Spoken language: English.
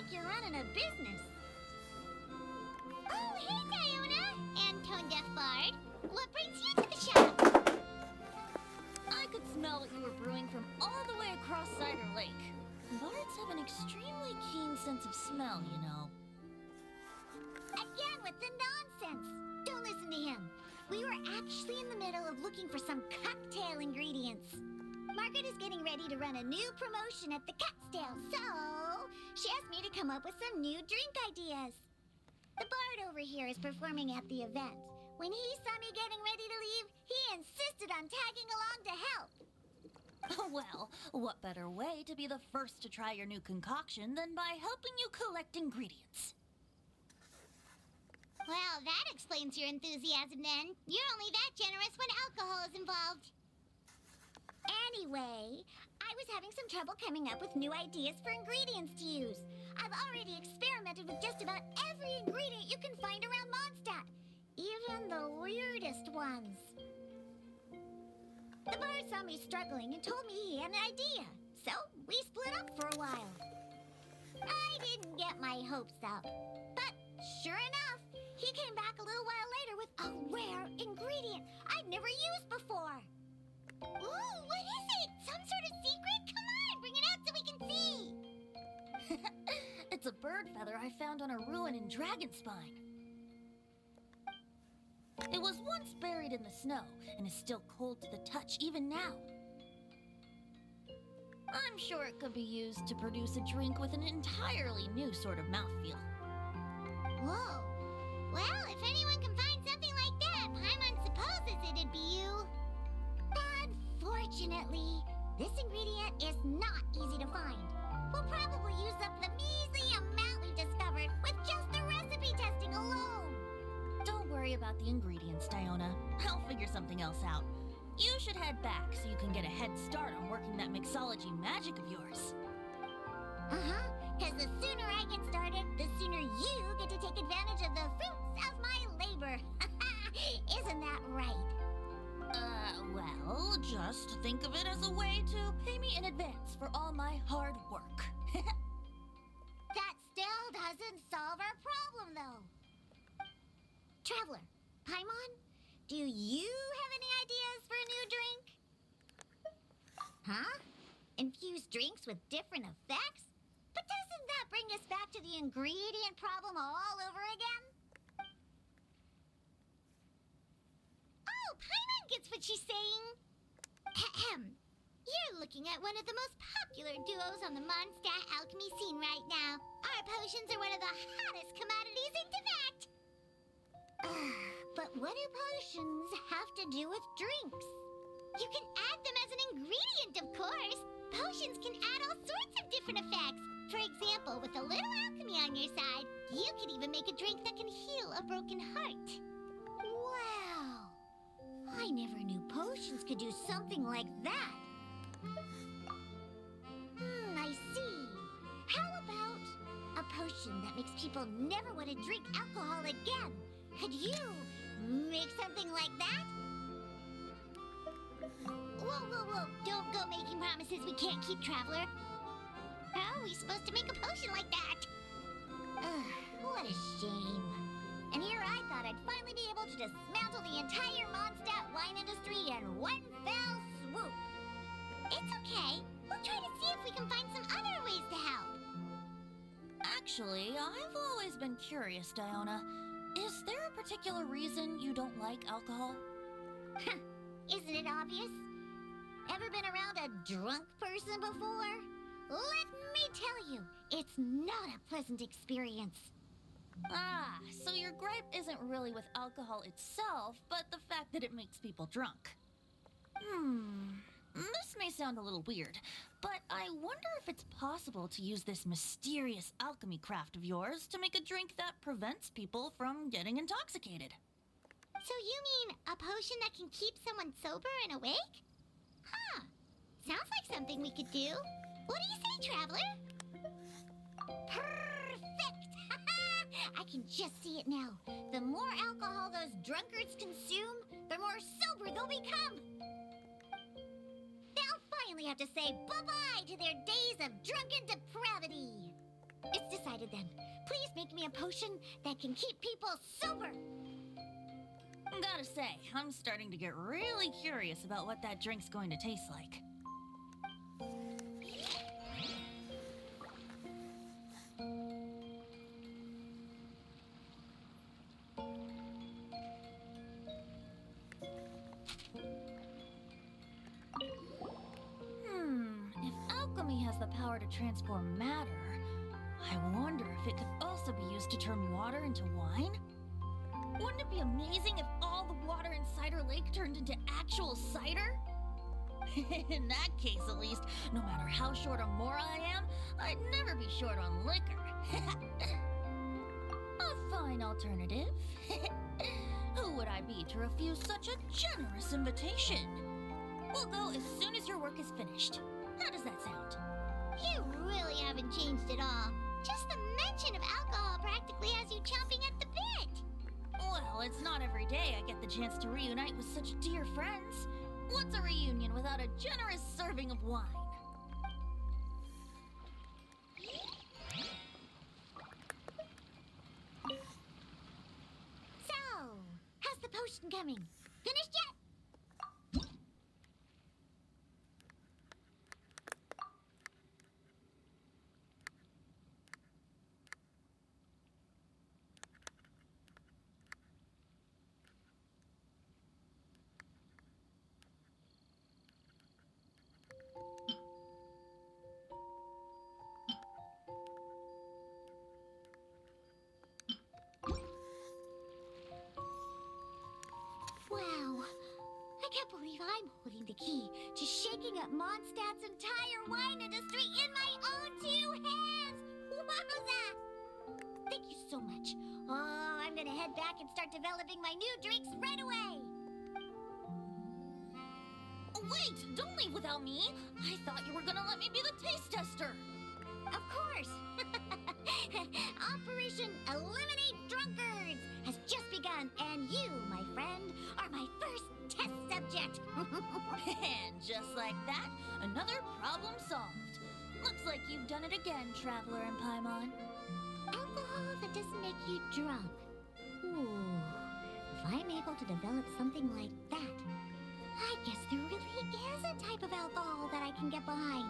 like you're running a business. Oh, hey, Diona! And Tone Deaf Bard. What brings you to the shop? I could smell what you were brewing from all the way across Cider Lake. Bards have an extremely keen sense of smell, you know. Again with the nonsense! Don't listen to him. We were actually in the middle of looking for some cocktail ingredients. Margaret is getting ready to run a new promotion at the Catstail, so she asked me to come up with some new drink ideas. The bard over here is performing at the event. When he saw me getting ready to leave, he insisted on tagging along to help. Well, what better way to be the first to try your new concoction than by helping you collect ingredients? Well, that explains your enthusiasm then. You're only that generous when alcohol is involved. Anyway, I was having some trouble coming up with new ideas for ingredients to use. I've already experimented with just about every ingredient you can find around Mondstadt, even the weirdest ones. The bard saw me struggling and told me he had an idea, so we split up for a while. I didn't get my hopes up, but sure enough, he came back a little while later with a rare ingredient I'd never used before. Ooh, what is it? Some sort of secret? Come on, bring it out so we can see! It's a bird feather I found on a ruin in Dragonspine. It was once buried in the snow and is still cold to the touch even now. I'm sure it could be used to produce a drink with an entirely new sort of mouthfeel. Whoa. Well, if anyone can find something like that, Paimon supposes it'd be you. Unfortunately, this ingredient is not easy to find. We'll probably use up the measly amount we've discovered with just the recipe testing alone. Don't worry about the ingredients, Diona. I'll figure something else out. You should head back so you can get a head start on working that mixology magic of yours. Uh-huh, because the sooner I get started, the sooner you get to take advantage of the fruits of my labor. Isn't that right? Well, just think of it as a way to pay me in advance for all my hard work. That still doesn't solve our problem, though. Traveler, Paimon, do you have any ideas for a new drink? Huh? Infused drinks with different effects? But doesn't that bring us back to the ingredient problem all over again? Oh, Paimon gets what she's saying. Ahem. You're looking at one of the most popular duos on the Mondstadt alchemy scene right now. Our potions are one of the hottest commodities in Tibet. But what do potions have to do with drinks? You can add them as an ingredient, of course. Potions can add all sorts of different effects. For example, with a little alchemy on your side, you could even make a drink that can heal a broken heart. Wow! I never knew potions could do something like that. I see. How about a potion that makes people never want to drink alcohol again? Could you make something like that? Whoa. Don't go making promises we can't keep, Traveler. How are we supposed to make a potion like that? What a shame. And here I thought I'd finally be able to dismantle the entire Mondstadt wine industry in one fell swoop. It's okay. We'll try to see if we can find some other ways to help. Actually, I've always been curious, Diona. Is there a particular reason you don't like alcohol? Isn't it obvious? Ever been around a drunk person before? Let me tell you, it's not a pleasant experience. Ah, so your gripe isn't really with alcohol itself, but the fact that it makes people drunk. This may sound a little weird, but I wonder if it's possible to use this mysterious alchemy craft of yours to make a drink that prevents people from getting intoxicated. So you mean a potion that can keep someone sober and awake? Huh. Sounds like something we could do. What do you say, Traveler? Perfect! I can just see it now. The more alcohol those drunkards consume, the more sober they'll become. They'll finally have to say bye-bye to their days of drunken depravity. It's decided then. Please make me a potion that can keep people sober. Gotta say, I'm starting to get really curious about what that drink's going to taste like. If alchemy has the power to transform matter, I wonder if it could also be used to turn water into wine? Wouldn't it be amazing if all the water in Cider Lake turned into actual cider? In that case, at least, no matter how short on more I am, I'd never be short on liquor. A fine alternative. Who would I be to refuse such a generous invitation? We'll go as soon as your work is finished. How does that sound? You really haven't changed at all. Just the mention of alcohol practically has you chomping at the bit. Well, it's not every day I get the chance to reunite with such dear friends. What's a reunion without a generous serving of wine? So, how's the potion coming? Finished yet? Wow, I can't believe I'm holding the key to shaking up Mondstadt's entire wine industry in my own two hands! Wowza! Thank you so much. Oh, I'm gonna head back and start developing my new drinks right away! Wait, don't leave without me. I thought you were gonna let me be the taste tester. Of course! Operation Eliminate Drunkards has just begun, and you, my friend, are my first test subject. And just like that, another problem solved. Looks like you've done it again, Traveler and Paimon. Alcohol that doesn't make you drunk. Ooh, if I'm able to develop something like that, I guess there really is a type of alcohol that I can get behind.